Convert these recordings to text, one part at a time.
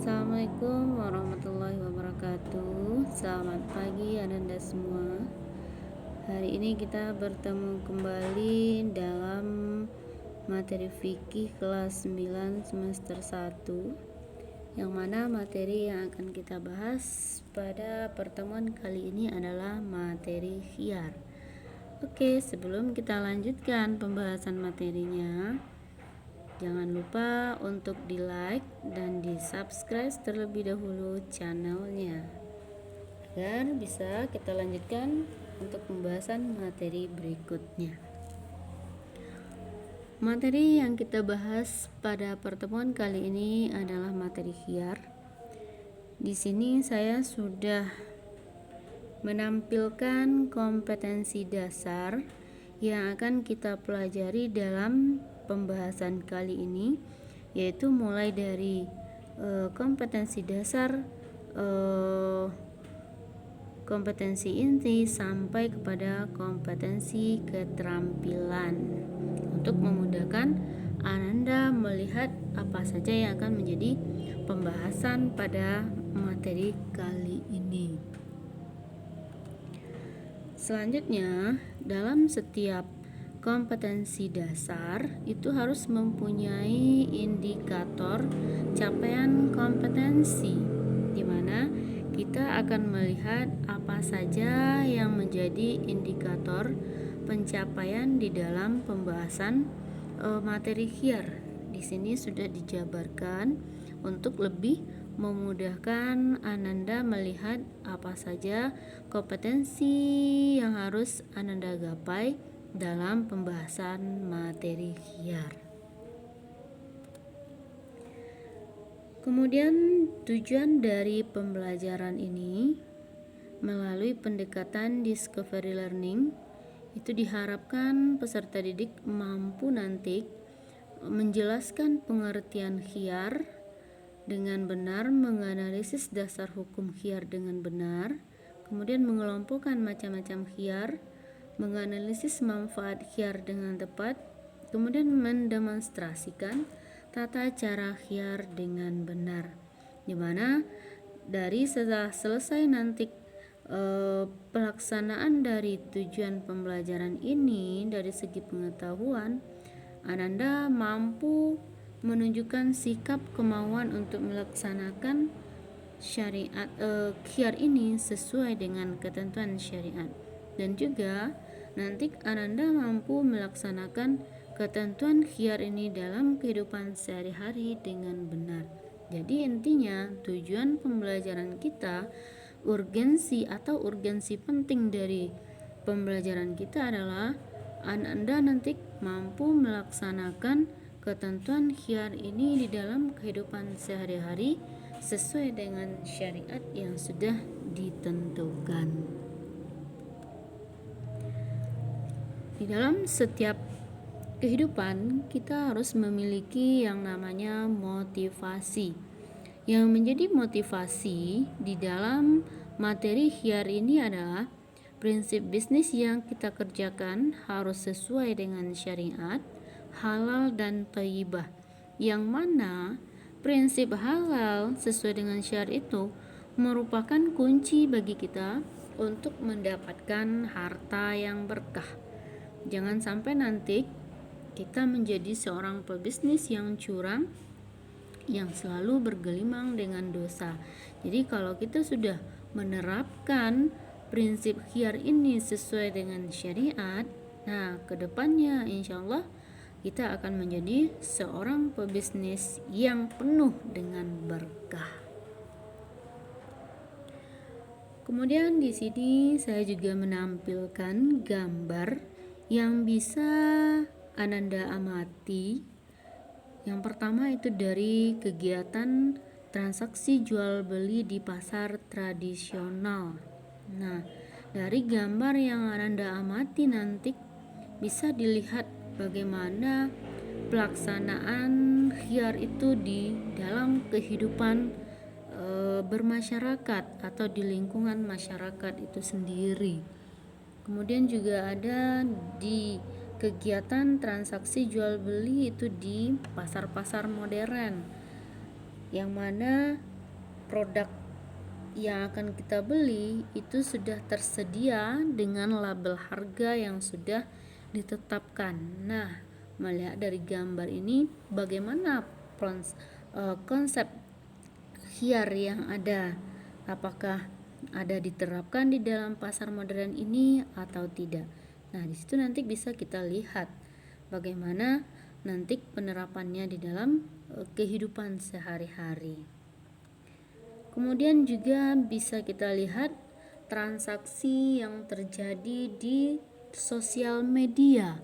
Assalamualaikum warahmatullahi wabarakatuh. Selamat pagi Ananda semua. Hari ini kita bertemu kembali dalam materi fikih kelas 9 semester 1, yang mana materi yang akan kita bahas pada pertemuan kali ini adalah materi khiyar. Oke, sebelum kita lanjutkan pembahasan materinya, jangan lupa untuk di like dan di subscribe terlebih dahulu channelnya, agar bisa kita lanjutkan untuk pembahasan materi berikutnya. Materi yang kita bahas pada pertemuan kali ini adalah materi khiyar. Di sini saya sudah menampilkan kompetensi dasar yang akan kita pelajari dalam pembahasan kali ini, yaitu mulai dari kompetensi dasar, kompetensi inti sampai kepada kompetensi keterampilan, untuk memudahkan Ananda melihat apa saja yang akan menjadi pembahasan pada materi kali ini. Selanjutnya, dalam setiap kompetensi dasar itu harus mempunyai indikator capaian kompetensi, di mana kita akan melihat apa saja yang menjadi indikator pencapaian di dalam pembahasan materi khiyar. Di sini sudah dijabarkan untuk lebih memudahkan Ananda melihat apa saja kompetensi yang harus Ananda gapai dalam pembahasan materi khiyar. Kemudian tujuan dari pembelajaran ini melalui pendekatan discovery learning itu diharapkan peserta didik mampu nanti menjelaskan pengertian khiyar dengan benar, menganalisis dasar hukum khiyar dengan benar, kemudian mengelompokkan macam-macam khiyar, menganalisis manfaat khiyar dengan tepat, kemudian mendemonstrasikan tata cara khiyar dengan benar, di mana dari setelah selesai nanti pelaksanaan dari tujuan pembelajaran ini dari segi pengetahuan, Ananda mampu menunjukkan sikap kemauan untuk melaksanakan syariat khiyar ini sesuai dengan ketentuan syariat, dan juga nanti Ananda mampu melaksanakan ketentuan khiyar ini dalam kehidupan sehari-hari dengan benar. Jadi intinya tujuan pembelajaran kita, urgensi penting dari pembelajaran kita adalah Anda nanti mampu melaksanakan ketentuan khiyar ini di dalam kehidupan sehari-hari sesuai dengan syariat yang sudah ditentukan. Di dalam setiap kehidupan kita harus memiliki yang namanya motivasi. Yang menjadi motivasi di dalam materi khiyar ini adalah prinsip bisnis yang kita kerjakan harus sesuai dengan syariat, halal dan thayyibah, yang mana prinsip halal sesuai dengan syariat itu merupakan kunci bagi kita untuk mendapatkan harta yang berkah. Jangan sampai nanti kita menjadi seorang pebisnis yang curang, yang selalu bergelimang dengan dosa. Jadi kalau kita sudah menerapkan prinsip khiyar ini sesuai dengan syariat, nah kedepannya insya Allah kita akan menjadi seorang pebisnis yang penuh dengan berkah. Kemudian di sini saya juga menampilkan gambar yang bisa Ananda amati. Yang pertama itu dari kegiatan transaksi jual beli di pasar tradisional. Nah, dari gambar yang Ananda amati nanti bisa dilihat bagaimana pelaksanaan khiyar itu di dalam kehidupan bermasyarakat atau di lingkungan masyarakat itu sendiri. Kemudian juga ada di kegiatan transaksi jual beli itu di pasar-pasar modern, yang mana produk yang akan kita beli itu sudah tersedia dengan label harga yang sudah ditetapkan. Nah, melihat dari gambar ini bagaimana konsep khiar yang ada, apakah ada diterapkan di dalam pasar modern ini atau tidak. Nah, di situ nanti bisa kita lihat bagaimana nanti penerapannya di dalam kehidupan sehari-hari. Kemudian juga bisa kita lihat transaksi yang terjadi di sosial media.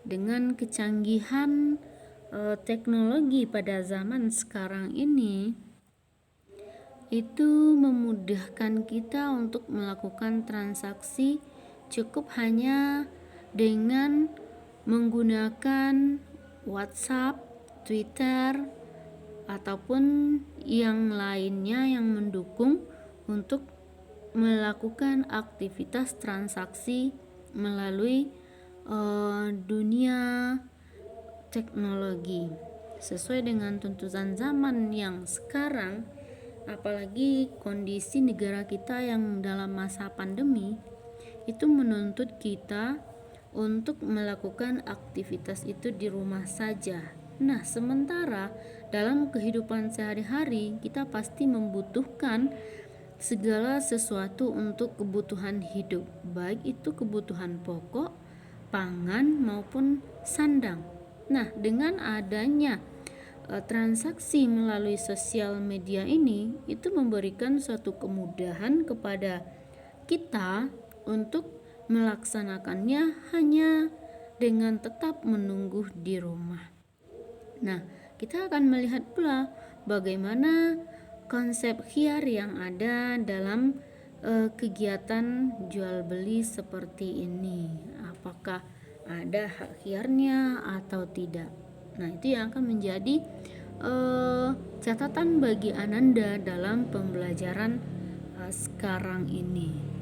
Dengan kecanggihan teknologi pada zaman sekarang ini, itu memudahkan kita untuk melakukan transaksi cukup hanya dengan menggunakan WhatsApp, Twitter, ataupun yang lainnya yang mendukung untuk melakukan aktivitas transaksi melalui dunia teknologi. Sesuai dengan tuntutan zaman yang sekarang, apalagi kondisi negara kita yang dalam masa pandemi, itu menuntut kita untuk melakukan aktivitas itu di rumah saja. Nah, sementara dalam kehidupan sehari-hari kita pasti membutuhkan segala sesuatu untuk kebutuhan hidup, baik itu kebutuhan pokok, pangan maupun sandang. Nah, dengan adanya transaksi melalui sosial media ini, itu memberikan suatu kemudahan kepada kita untuk melaksanakannya hanya dengan tetap menunggu di rumah. Nah, kita akan melihat pula bagaimana konsep khiar yang ada dalam kegiatan jual beli seperti ini. Apakah ada hak khiarnya atau tidak? Nah, itu yang akan menjadi catatan bagi Ananda dalam pembelajaran sekarang ini.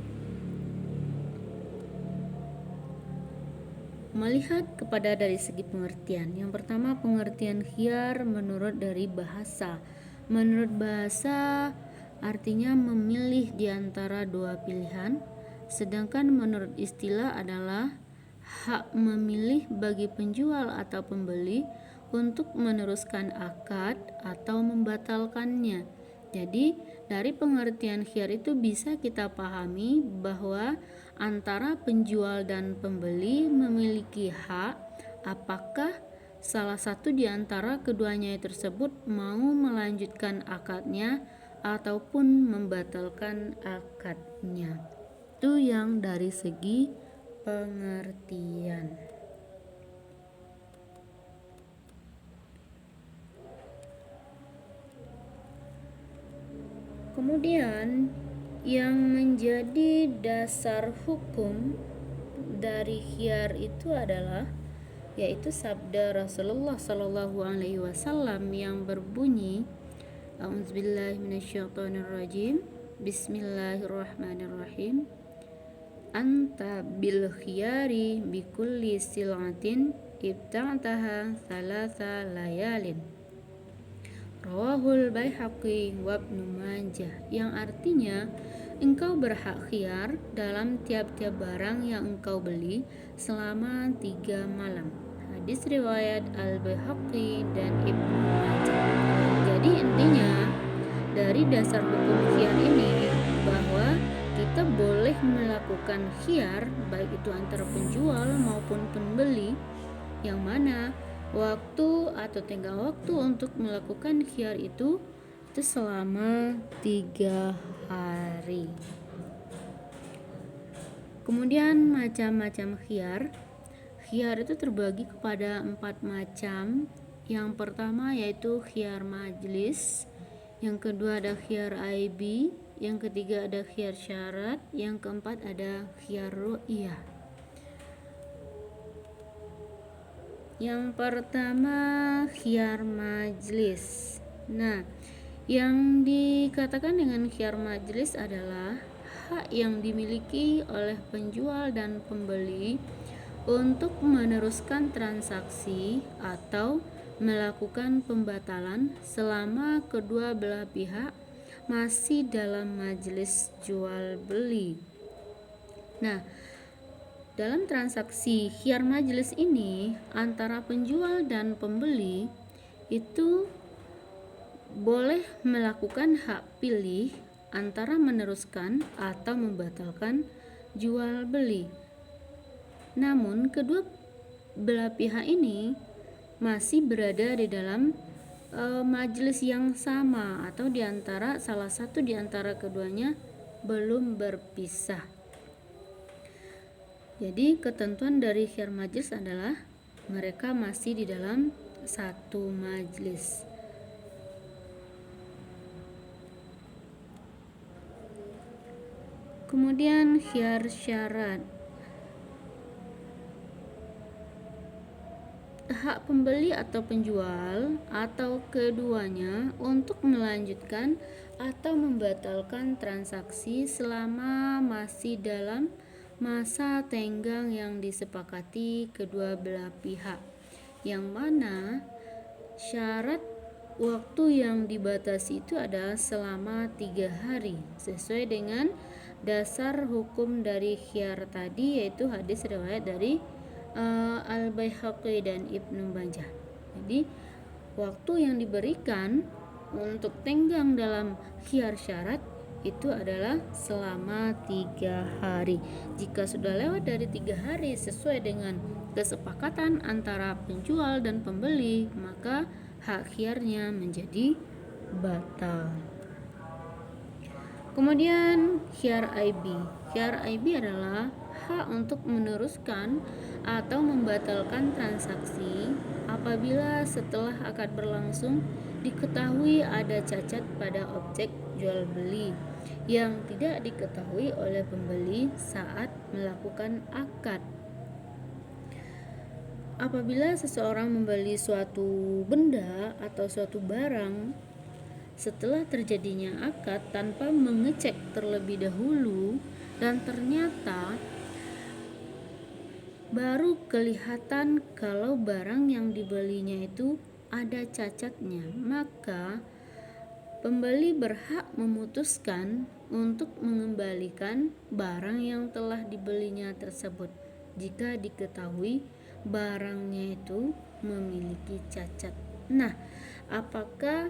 Melihat kepada dari segi pengertian. Yang pertama, pengertian khiar menurut dari bahasa. Menurut bahasa artinya memilih di antara dua pilihan, sedangkan menurut istilah adalah hak memilih bagi penjual atau pembeli untuk meneruskan akad atau membatalkannya. Jadi dari pengertian khiar itu bisa kita pahami bahwa antara penjual dan pembeli memiliki hak apakah salah satu di antara keduanya tersebut mau melanjutkan akadnya ataupun membatalkan akadnya. Itu yang dari segi pengertian. Kemudian yang menjadi dasar hukum dari khiar itu adalah yaitu sabda Rasulullah Shallallahu Alaihi Wasallam yang berbunyi, A'udzubillahi minasyaitonirrajim, Bismillahirrahmanirrahim, Anta bil khiyari bikulli sil'atin ibta'taha thalatha layalin. Rawahul Baihaqi wa Ibnu Majah, yang artinya engkau berhak khiar dalam tiap-tiap barang yang engkau beli selama 3 malam. Hadis riwayat Al-Baihaqi dan Ibnu Majah. Jadi intinya dari dasar hukum khiar ini bahwa kita boleh melakukan khiar baik itu antara penjual maupun pembeli, yang mana waktu atau tenggang waktu untuk melakukan khiar itu selama 3 hari. Kemudian macam-macam khiar. Khiar itu terbagi kepada 4 macam. Yang pertama yaitu khiar majlis, yang kedua ada khiar aibi, yang ketiga ada khiar syarat, yang keempat ada khiar ru'yah. Yang pertama khiar majlis. Nah, yang dikatakan dengan khiar majlis adalah hak yang dimiliki oleh penjual dan pembeli untuk meneruskan transaksi atau melakukan pembatalan selama kedua belah pihak masih dalam majelis jual beli. Nah, dalam transaksi khiyar majelis ini antara penjual dan pembeli itu boleh melakukan hak pilih antara meneruskan atau membatalkan jual beli. Namun kedua belah pihak ini masih berada di dalam majelis yang sama atau di antara salah satu di antara keduanya belum berpisah. Jadi ketentuan dari khiyar majelis adalah mereka masih di dalam satu majelis. Kemudian khiyar syarat. Hak pembeli atau penjual atau keduanya untuk melanjutkan atau membatalkan transaksi selama masih dalam masa tenggang yang disepakati kedua belah pihak, yang mana syarat waktu yang dibatasi itu adalah selama 3 hari sesuai dengan dasar hukum dari khiyar tadi, yaitu hadis riwayat dari Al-Baihaqi dan Ibnu Majah. Jadi waktu yang diberikan untuk tenggang dalam khiyar syarat itu adalah selama 3 hari. Jika sudah lewat dari 3 hari sesuai dengan kesepakatan antara penjual dan pembeli, maka hak khiyarnya menjadi batal. Kemudian khiyar IB. Khiyar IB adalah hak untuk meneruskan atau membatalkan transaksi apabila setelah akad berlangsung diketahui ada cacat pada objek jual beli yang tidak diketahui oleh pembeli saat melakukan akad. Apabila seseorang membeli suatu benda atau suatu barang setelah terjadinya akad tanpa mengecek terlebih dahulu dan ternyata baru kelihatan kalau barang yang dibelinya itu ada cacatnya, maka pembeli berhak memutuskan untuk mengembalikan barang yang telah dibelinya tersebut jika diketahui barangnya itu memiliki cacat. Nah, apakah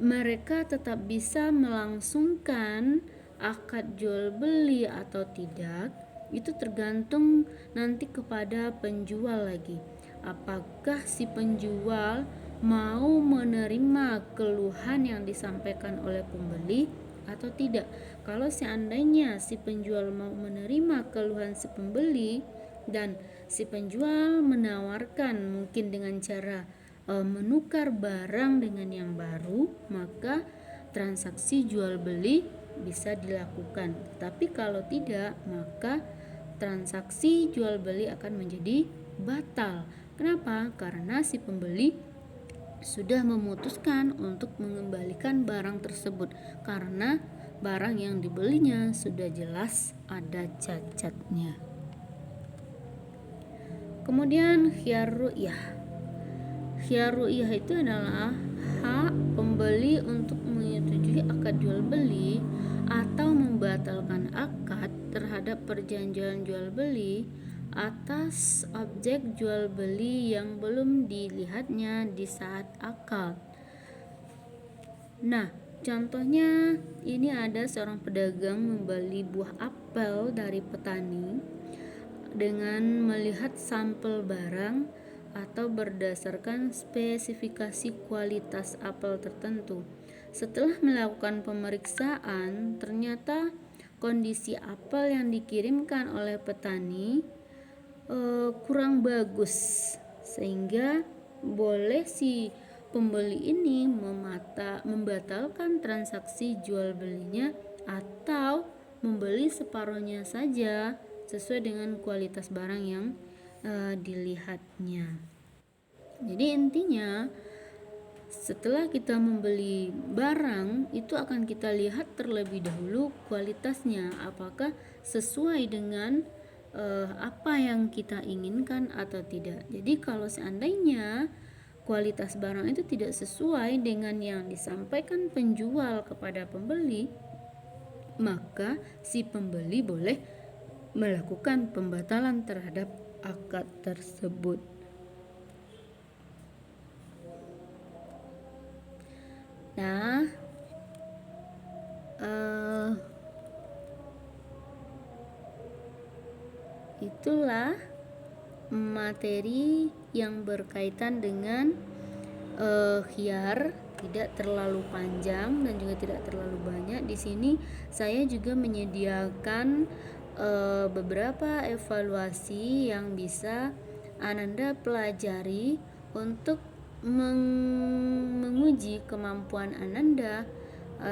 mereka tetap bisa melangsungkan akad jual beli atau tidak? Itu tergantung nanti kepada penjual lagi. Apakah si penjual mau menerima keluhan yang disampaikan oleh pembeli atau tidak? Kalau seandainya si penjual mau menerima keluhan si pembeli dan si penjual menawarkan mungkin dengan cara menukar barang dengan yang baru, maka transaksi jual beli bisa dilakukan. Tapi kalau tidak, maka transaksi jual beli akan menjadi batal. Kenapa? Karena si pembeli sudah memutuskan untuk mengembalikan barang tersebut karena barang yang dibelinya sudah jelas ada cacatnya. Kemudian khiyar ru'yah. Khiyar ru'yah itu adalah hak pembeli untuk menyetujui akad jual beli atau membatalkan akad terhadap perjanjian jual beli atas objek jual beli yang belum dilihatnya di saat akad. Nah, contohnya ini ada seorang pedagang membeli buah apel dari petani dengan melihat sampel barang atau berdasarkan spesifikasi kualitas apel tertentu. Setelah melakukan pemeriksaan, ternyata kondisi apel yang dikirimkan oleh petani kurang bagus, sehingga boleh si pembeli ini membatalkan transaksi jual belinya atau membeli separuhnya saja sesuai dengan kualitas barang yang dilihatnya. Jadi intinya setelah kita membeli barang itu akan kita lihat terlebih dahulu kualitasnya, apakah sesuai dengan apa yang kita inginkan atau tidak. Jadi kalau seandainya kualitas barang itu tidak sesuai dengan yang disampaikan penjual kepada pembeli, maka si pembeli boleh melakukan pembatalan terhadap akad tersebut. Nah, itulah materi yang berkaitan dengan khiyar, tidak terlalu panjang dan juga tidak terlalu banyak. Di sini saya juga menyediakan beberapa evaluasi yang bisa Ananda pelajari untuk menguji kemampuan Ananda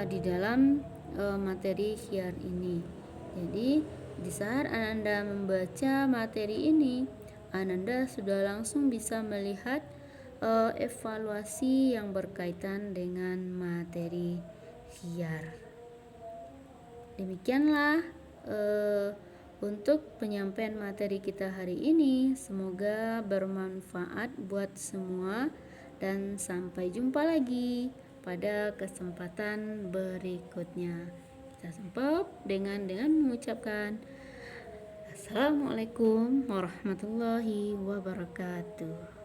di dalam materi khiyar ini. Jadi di saat Ananda membaca materi ini, Ananda sudah langsung bisa melihat evaluasi yang berkaitan dengan materi khiyar. Demikianlah untuk penyampaian materi kita hari ini. Semoga bermanfaat buat semua dan sampai jumpa lagi pada kesempatan berikutnya. Kita stop dengan mengucapkan Assalamualaikum warahmatullahi wabarakatuh.